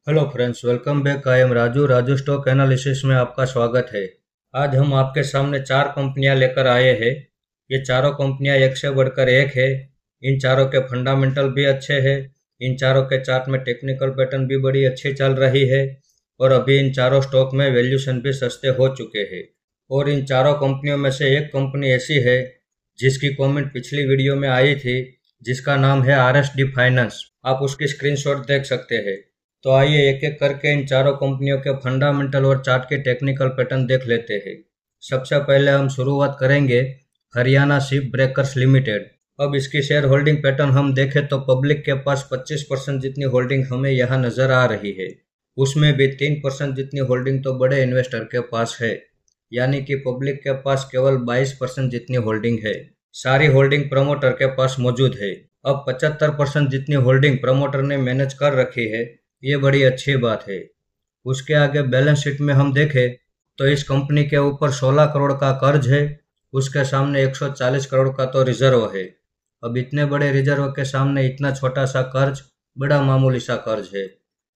Hello friends, welcome back. I am Raju stock analysis में आपका स्वागत है। आज हम आपके सामने चार कंपनियां लेकर आए हैं। ये चारों कंपनियां एक से बढ़कर एक है। इन चारों के फंडामेंटल भी अच्छे हैं। इन चारों के चार्ट में टेक्निकल पैटर्न भी बड़ी अच्छी चल रही है और अभी इन चारों स्टॉक में वैल्यूएशन भी सस्ते हो चुके हैं। और इन चारों कंपनियों में से एक कंपनी ऐसी है जिसकी कमेंट पिछली वीडियो में आई थी, जिसका नाम है RSD फाइनेंस। आप उसकी स्क्रीनशॉट देख सकते हैं। तो आइए एक एक करके इन चारों कंपनियों के फंडामेंटल और चार्ट के टेक्निकल पैटर्न देख लेते हैं। सबसे पहले हम शुरुआत करेंगे हरियाणा शिप ब्रेकर्स लिमिटेड। अब इसकी शेयर होल्डिंग पैटर्न हम देखें तो पब्लिक के पास 25% जितनी होल्डिंग हमें यहाँ नजर आ रही है। उसमें भी 3% जितनी होल्डिंग तो बड़े इन्वेस्टर के पास है, यानी कि पब्लिक के पास केवल 22% जितनी होल्डिंग है। सारी होल्डिंग प्रमोटर के पास मौजूद है। अब 75% जितनी होल्डिंग प्रमोटर ने मैनेज कर रखी है, ये बड़ी अच्छी बात है। उसके आगे बैलेंस शीट में हम देखें तो इस कंपनी के ऊपर 16 करोड़ का कर्ज है। उसके सामने 140 करोड़ का तो रिजर्व है। अब इतने बड़े रिजर्व के सामने इतना छोटा सा कर्ज बड़ा मामूली सा कर्ज है।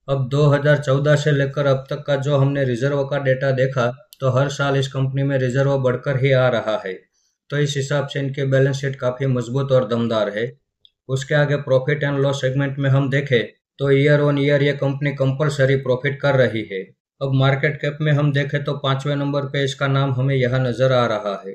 अब 2014 से लेकर अब तक का जो हमने रिजर्व का डेटा देखा तो हर साल इस कंपनी में रिजर्व बढ़कर ही आ रहा है। तो इस हिसाब से इनके बैलेंस शीट काफ़ी मजबूत और दमदार है। उसके आगे प्रॉफिट एंड लॉस सेगमेंट में हम देखें तो ईयर ऑन ईयर ये कंपनी कंपलसरी प्रॉफिट कर रही है। अब मार्केट कैप में हम देखें तो 5वें नंबर पे इसका नाम हमें यहाँ नजर आ रहा है।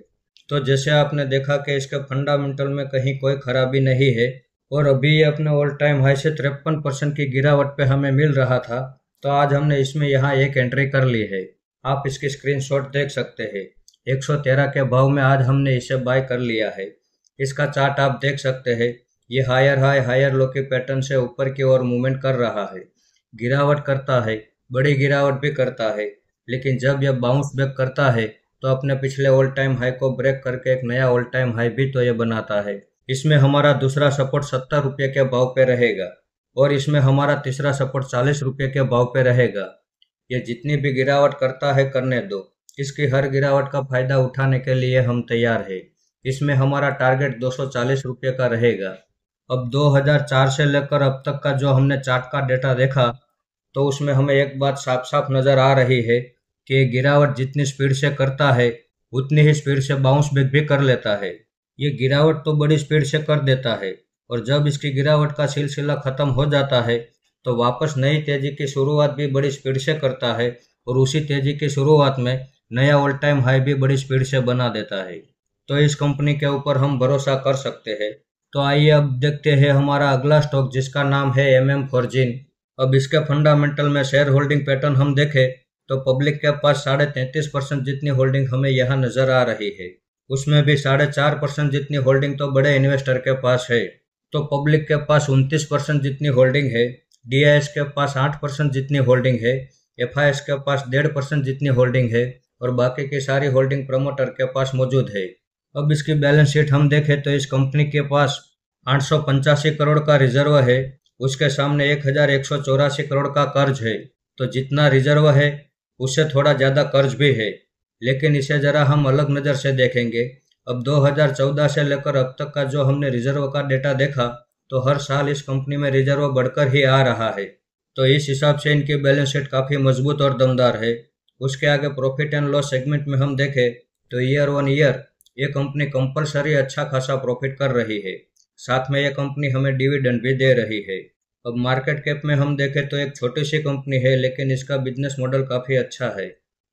तो जैसे आपने देखा कि इसके फंडामेंटल में कहीं कोई खराबी नहीं है और अभी ये अपने ऑल टाइम हाई से 53% की गिरावट पे हमें मिल रहा था। तो आज हमने इसमें यहाँ एक एंट्री कर ली है। आप इसकी स्क्रीनशॉट देख सकते हैं। 113 के भाव में आज हमने इसे बाय कर लिया है। इसका चार्ट आप देख सकते हैं। ये हायर हाई हायर लो के पैटर्न से ऊपर की ओर मूवमेंट कर रहा है, गिरावट करता है, बड़ी गिरावट भी करता है, लेकिन जब यह बाउंस बैक करता है तो अपने पिछले ऑल टाइम हाई को ब्रेक करके एक नया ऑल टाइम हाई भी तो ये बनाता है। इसमें हमारा दूसरा सपोर्ट 70 रुपये के भाव पे रहेगा और इसमें हमारा तीसरा सपोर्ट 40 रुपये के भाव पे रहेगा। ये जितनी भी गिरावट करता है करने दो, इसकी हर गिरावट का फायदा उठाने के लिए हम तैयार है। इसमें हमारा टारगेट 240 रुपये का रहेगा। अब 2004 से लेकर अब तक का जो हमने चार्ट का डेटा देखा तो उसमें हमें एक बात साफ साफ नजर आ रही है कि गिरावट जितनी स्पीड से करता है उतनी ही स्पीड से बाउंस बैक भी कर लेता है। ये गिरावट तो बड़ी स्पीड से कर देता है और जब इसकी गिरावट का सिलसिला खत्म हो जाता है तो वापस नई तेजी की शुरुआत भी बड़ी स्पीड से करता है और उसी तेजी की शुरुआत में नया ऑल टाइम हाई भी बड़ी स्पीड से बना देता है। तो इस कंपनी के ऊपर हम भरोसा कर सकते हैं। तो आइए अब देखते हैं हमारा अगला स्टॉक, जिसका नाम है MM फॉर्जिन। अब इसके फंडामेंटल में शेयर होल्डिंग पैटर्न हम देखें तो पब्लिक के पास 33.5% जितनी होल्डिंग हमें यहाँ नजर आ रही है। उसमें भी 4.5% जितनी होल्डिंग तो बड़े इन्वेस्टर के पास है। तो पब्लिक के पास 29% जितनी होल्डिंग है, DIS के पास 8% जितनी होल्डिंग है, FIS के पास 1.5% जितनी होल्डिंग है और बाकी की सारी होल्डिंग प्रमोटर के पास मौजूद है। अब इसकी बैलेंस शीट हम देखें तो इस कंपनी के पास 885 करोड़ का रिजर्व है। उसके सामने 1184 करोड़ का कर्ज है। तो जितना रिजर्व है उससे थोड़ा ज़्यादा कर्ज भी है, लेकिन इसे ज़रा हम अलग नज़र से देखेंगे। अब 2014 से लेकर अब तक का जो हमने रिजर्व का डेटा देखा तो हर साल इस कंपनी में रिजर्व बढ़कर ही आ रहा है। तो इस हिसाब से इनकी बैलेंस शीट काफ़ी मजबूत और दमदार है। उसके आगे प्रॉफिट एंड लॉस सेगमेंट में हम देखें तो ईयर ऑन ईयर ये कंपनी कंपलसरी अच्छा खासा प्रॉफिट कर रही है। साथ में ये कंपनी हमें डिविडेंड भी दे रही है। अब मार्केट कैप में हम देखें तो एक छोटी सी कंपनी है, लेकिन इसका बिजनेस मॉडल काफ़ी अच्छा है।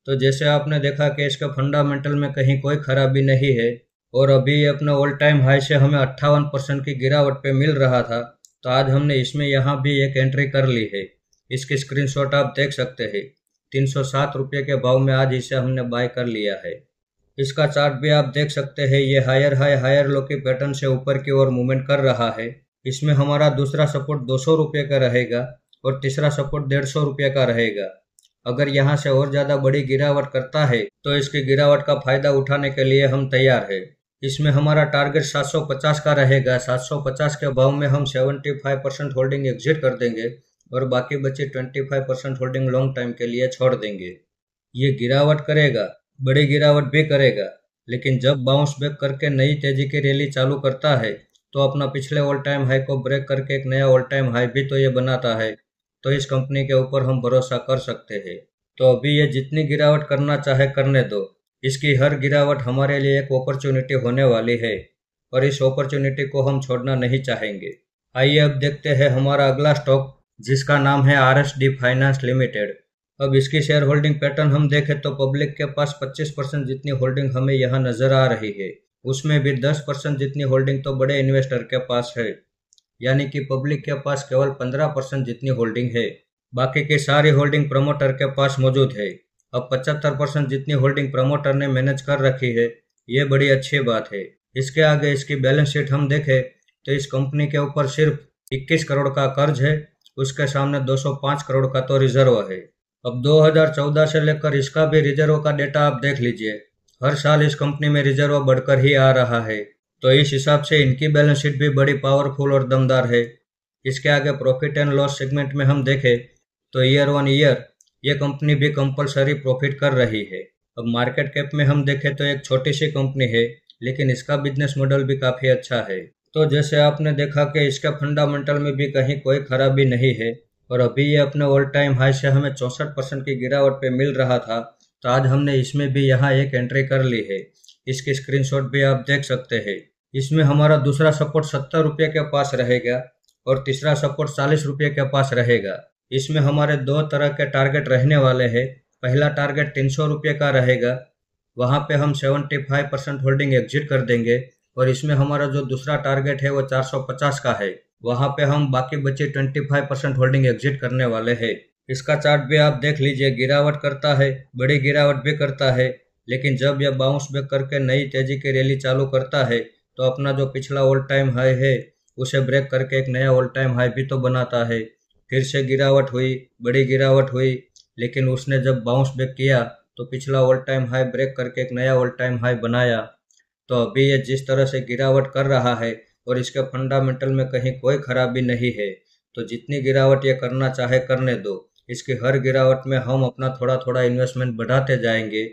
तो जैसे आपने देखा कि इसका फंडामेंटल में कहीं कोई खराबी नहीं है और अभी ये अपने ऑल टाइम हाई से हमें 58% की गिरावट पे मिल रहा था। तो आज हमने इसमें यहाँ भी एक एंट्री कर ली है। इसकी स्क्रीनशॉट आप देख सकते हैं। 307 रुपये के भाव में आज इसे हमने बाय कर लिया है। इसका चार्ट भी आप देख सकते हैं। ये हायर हाई हायर लो के पैटर्न से ऊपर की ओर मूवमेंट कर रहा है। इसमें हमारा दूसरा सपोर्ट 200 रुपये का रहेगा और तीसरा सपोर्ट 150 रुपये का रहेगा। अगर यहाँ से और ज़्यादा बड़ी गिरावट करता है तो इसकी गिरावट का फायदा उठाने के लिए हम तैयार है। इसमें हमारा टारगेट 750 का रहेगा। 750 के भाव में हम 75% होल्डिंग एग्जिट कर देंगे और बाकी बची 25% होल्डिंग लॉन्ग टाइम के लिए छोड़ देंगे। ये गिरावट करेगा, बड़ी गिरावट भी करेगा, लेकिन जब बाउंस बैक करके नई तेजी की रैली चालू करता है तो अपना पिछले ऑल टाइम हाई को ब्रेक करके एक नया ऑल टाइम हाई भी तो ये बनाता है। तो इस कंपनी के ऊपर हम भरोसा कर सकते हैं। तो अभी ये जितनी गिरावट करना चाहे करने दो, इसकी हर गिरावट हमारे लिए एक अपॉर्चुनिटी होने वाली है और इस अपॉर्चुनिटी को हम छोड़ना नहीं चाहेंगे। आइए अब देखते हैं हमारा अगला स्टॉक, जिसका नाम है RSD फाइनेंस लिमिटेड। अब इसकी शेयर होल्डिंग पैटर्न हम देखें तो पब्लिक के पास 25% जितनी होल्डिंग हमें यहाँ नजर आ रही है, उसमें भी 10% जितनी होल्डिंग तो बड़े इन्वेस्टर के पास है, यानी कि पब्लिक के पास केवल 15% जितनी होल्डिंग है। बाकी की सारी होल्डिंग प्रमोटर के पास मौजूद है। अब 75% जितनी होल्डिंग प्रमोटर ने मैनेज कर रखी है, ये बड़ी अच्छी बात है। इसके आगे इसकी बैलेंस शीट हम देखें तो इस कंपनी के ऊपर सिर्फ 21 करोड़ का कर्ज है, उसके सामने 205 करोड़ का तो रिजर्व है। अब 2014 से लेकर इसका भी रिजर्व का डेटा आप देख लीजिए। हर साल इस कंपनी में रिजर्व बढ़कर ही आ रहा है, तो इस हिसाब से इनकी बैलेंस शीट भी बड़ी पावरफुल और दमदार है। इसके आगे प्रॉफिट एंड लॉस सेगमेंट में हम देखें तो ईयर ऑन ईयर ये कंपनी भी कंपलसरी प्रॉफिट कर रही है। अब मार्केट कैप में हम देखें तो एक छोटी सी कंपनी है, लेकिन इसका बिजनेस मॉडल भी काफ़ी अच्छा है। तो जैसे आपने देखा कि इसके फंडामेंटल में भी कहीं कोई खराबी नहीं है और अभी ये अपने ऑल टाइम हाई से हमें 64% की गिरावट पे मिल रहा था, तो आज हमने इसमें भी यहाँ एक एंट्री कर ली है। इसकी स्क्रीनशॉट भी आप देख सकते हैं। इसमें हमारा दूसरा सपोर्ट 70 रुपये के पास रहेगा और तीसरा सपोर्ट 40 रुपये के पास रहेगा। इसमें हमारे दो तरह के टारगेट रहने वाले हैं। पहला टारगेट 300 रुपये का रहेगा, वहाँ पे हम 75% होल्डिंग एग्जिट कर देंगे और इसमें हमारा जो दूसरा टारगेट है वो 450 का है, वहाँ पे हम बाकी बचे 25% होल्डिंग एग्जिट करने वाले हैं। इसका चार्ट भी आप देख लीजिए, गिरावट करता है, बड़ी गिरावट भी करता है, लेकिन जब यह बाउंस बैक करके नई तेजी की रैली चालू करता है तो अपना जो पिछला ऑल टाइम हाई है उसे ब्रेक करके एक नया ऑल टाइम हाई भी तो बनाता है। फिर से गिरावट हुई, बड़ी गिरावट हुई, लेकिन उसने जब बाउंस बैक किया तो पिछला ऑल टाइम हाई ब्रेक करके एक नया ऑल टाइम हाई बनाया। तो अभी ये जिस तरह से गिरावट कर रहा है और इसके फंडामेंटल में कहीं कोई खराबी नहीं है, तो जितनी गिरावट ये करना चाहे करने दो। इसकी हर गिरावट में हम अपना थोड़ा थोड़ा इन्वेस्टमेंट बढ़ाते जाएंगे,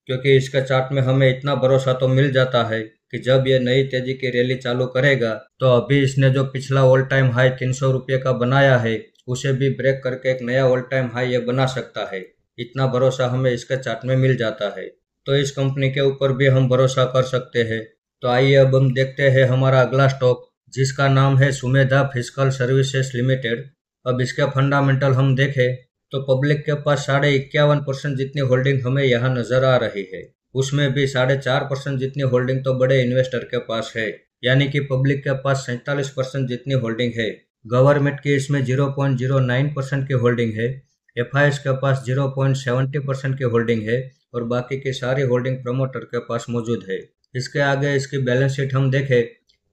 क्योंकि इसके चार्ट में हमें इतना भरोसा तो मिल जाता है कि जब ये नई तेजी की रैली चालू करेगा तो अभी इसने जो पिछला ऑल टाइम हाई 300 रुपये का बनाया है उसे भी ब्रेक करके एक नया ऑल टाइम हाई ये बना सकता है। इतना भरोसा हमें इसके चार्ट में मिल जाता है, तो इस कंपनी के ऊपर भी हम भरोसा कर सकते हैं। तो आइए अब हम देखते हैं हमारा अगला स्टॉक, जिसका नाम है सुमेधा फिजिकल सर्विसेज लिमिटेड। अब इसके फंडामेंटल हम देखें तो पब्लिक के पास 51% जितनी होल्डिंग हमें यहाँ नजर आ रही है, उसमें भी 4.5% जितनी होल्डिंग तो बड़े इन्वेस्टर के पास है, यानी कि पब्लिक के पास 47% जितनी होल्डिंग है। गवर्नमेंट की इसमें 0.09% की होल्डिंग है, FIs के पास 0.70% की होल्डिंग है और बाकी की सारी होल्डिंग प्रमोटर के पास मौजूद है। इसके आगे इसकी बैलेंस शीट हम देखें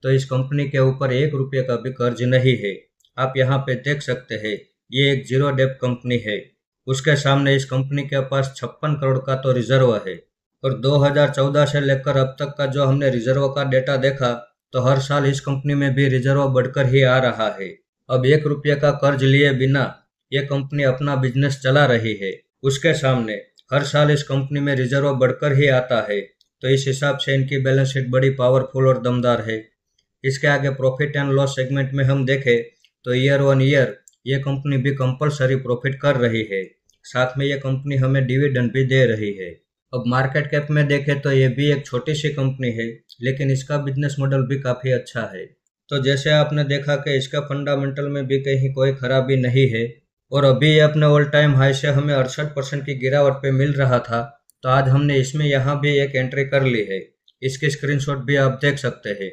तो इस कंपनी के ऊपर 1 रुपये का भी कर्ज नहीं है। आप यहाँ पे देख सकते हैं, ये एक जीरो डेब्ट कंपनी है। उसके सामने इस कंपनी के पास 56 करोड़ का तो रिजर्व है और 2014 से लेकर अब तक का जो हमने रिजर्व का डेटा देखा तो हर साल इस कंपनी में भी रिजर्व बढ़कर ही आ रहा है। अब 1 रुपये का कर्ज लिए बिना ये कंपनी अपना बिजनेस चला रही है। उसके सामने हर साल इस कंपनी में रिजर्व बढ़कर ही आता है, तो इस हिसाब से इनकी बैलेंस शीट बड़ी पावरफुल और दमदार है। इसके आगे प्रॉफिट एंड लॉस सेगमेंट में हम देखें तो ईयर ऑन ईयर ये कंपनी भी कंपलसरी प्रॉफिट कर रही है, साथ में ये कंपनी हमें डिविडेंड भी दे रही है। अब मार्केट कैप में देखें तो ये भी एक छोटी सी कंपनी है, लेकिन इसका बिजनेस मॉडल भी काफ़ी अच्छा है। तो जैसे आपने देखा कि इसका फंडामेंटल में भी कहीं कोई खराबी नहीं है और अभी ये अपने ऑल टाइम हाई से हमें 68% की गिरावट पे मिल रहा था, तो आज हमने इसमें यहाँ भी एक एंट्री कर ली है। इसकी स्क्रीनशॉट भी आप देख सकते हैं।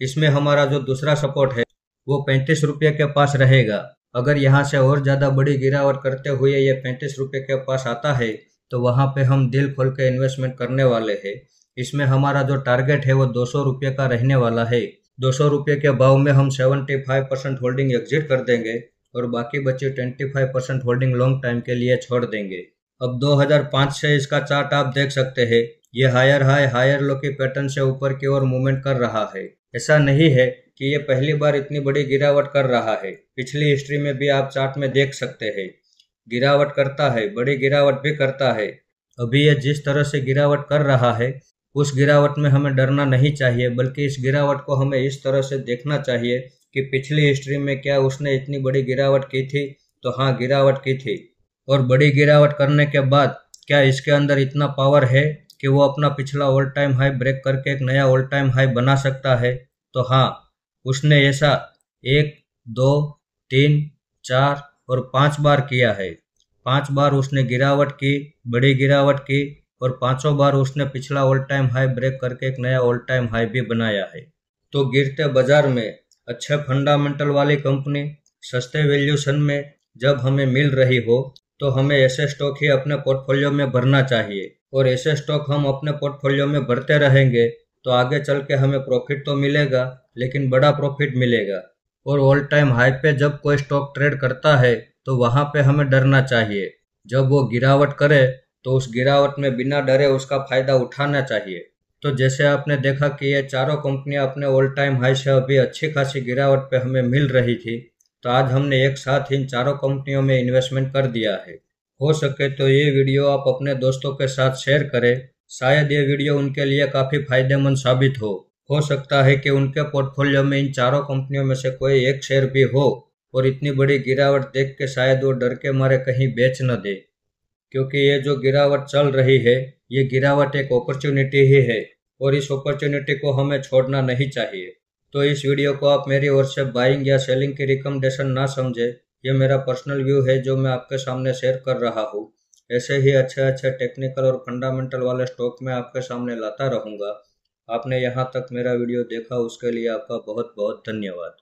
इसमें हमारा जो दूसरा सपोर्ट है वो 35 रुपये के पास रहेगा। अगर यहाँ से और ज़्यादा बड़ी गिरावट करते हुए ये 35 रुपये के पास आता है तो वहाँ पे हम दिल खोल के इन्वेस्टमेंट करने वाले हैं। इसमें हमारा जो टारगेट है वो 200 रुपये का रहने वाला है। 200 रुपये के भाव में हम 75% होल्डिंग एग्जिट कर देंगे और बाकी बचे 25% होल्डिंग लॉन्ग टाइम के लिए छोड़ देंगे। अब 2005 से इसका चार्ट आप देख सकते हैं, ये हायर हाई हायर लो की पैटर्न से ऊपर की ओर मूवमेंट कर रहा है। ऐसा नहीं है कि ये पहली बार इतनी बड़ी गिरावट कर रहा है, पिछली हिस्ट्री में भी आप चार्ट में देख सकते हैं गिरावट करता है, बड़ी गिरावट भी करता है। अभी ये जिस तरह से गिरावट कर रहा है उस गिरावट में हमें डरना नहीं चाहिए, बल्कि इस गिरावट को हमें इस तरह से देखना चाहिए कि पिछली हिस्ट्री में क्या उसने इतनी बड़ी गिरावट की थी तो हाँ, गिरावट की थी। और बड़ी गिरावट करने के बाद क्या इसके अंदर इतना पावर है कि वो अपना पिछला ऑल टाइम हाई ब्रेक करके एक नया ऑल टाइम हाई बना सकता है? तो हाँ, उसने ऐसा 1, 2, 3, 4 और 5 बार किया है। 5 बार उसने गिरावट की, बड़ी गिरावट की, और पांचों बार उसने पिछला ऑल टाइम हाई ब्रेक करके एक नया ऑल टाइम हाई भी बनाया है। तो गिरते बाजार में अच्छे फंडामेंटल वाली कंपनी सस्ते वैल्यूशन में जब हमें मिल रही हो, तो हमें ऐसे स्टॉक ही अपने पोर्टफोलियो में भरना चाहिए। और ऐसे स्टॉक हम अपने पोर्टफोलियो में भरते रहेंगे तो आगे चल के हमें प्रॉफिट तो मिलेगा, लेकिन बड़ा प्रॉफिट मिलेगा। और ऑल टाइम हाई पे जब कोई स्टॉक ट्रेड करता है तो वहां पे हमें डरना चाहिए। जब वो गिरावट करे तो उस गिरावट में बिना डरे उसका फायदा उठाना चाहिए। तो जैसे आपने देखा कि ये चारों कंपनियां अपने ऑल टाइम हाई से अभी अच्छी खासी गिरावट पे हमें मिल रही थी, तो आज हमने एक साथ इन चारों कंपनियों में इन्वेस्टमेंट कर दिया है। हो सके तो ये वीडियो आप अपने दोस्तों के साथ शेयर करें। शायद ये वीडियो उनके लिए काफ़ी फायदेमंद साबित हो सकता है कि उनके पोर्टफोलियो में इन चारों कंपनियों में से कोई एक शेयर भी हो और इतनी बड़ी गिरावट देख के शायद वो डर के मारे कहीं बेच न दे। क्योंकि ये जो गिरावट चल रही है, ये गिरावट एक अपॉर्चुनिटी ही है और इस अपॉर्चुनिटी को हमें छोड़ना नहीं चाहिए। तो इस वीडियो को आप मेरी ओर से बाइंग या सेलिंग की रिकमेंडेशन ना समझे। ये मेरा पर्सनल व्यू है जो मैं आपके सामने शेयर कर रहा हूँ। ऐसे ही अच्छे अच्छे टेक्निकल और फंडामेंटल वाले स्टॉक मैं आपके सामने लाता रहूँगा। आपने यहाँ तक मेरा वीडियो देखा उसके लिए आपका बहुत बहुत धन्यवाद।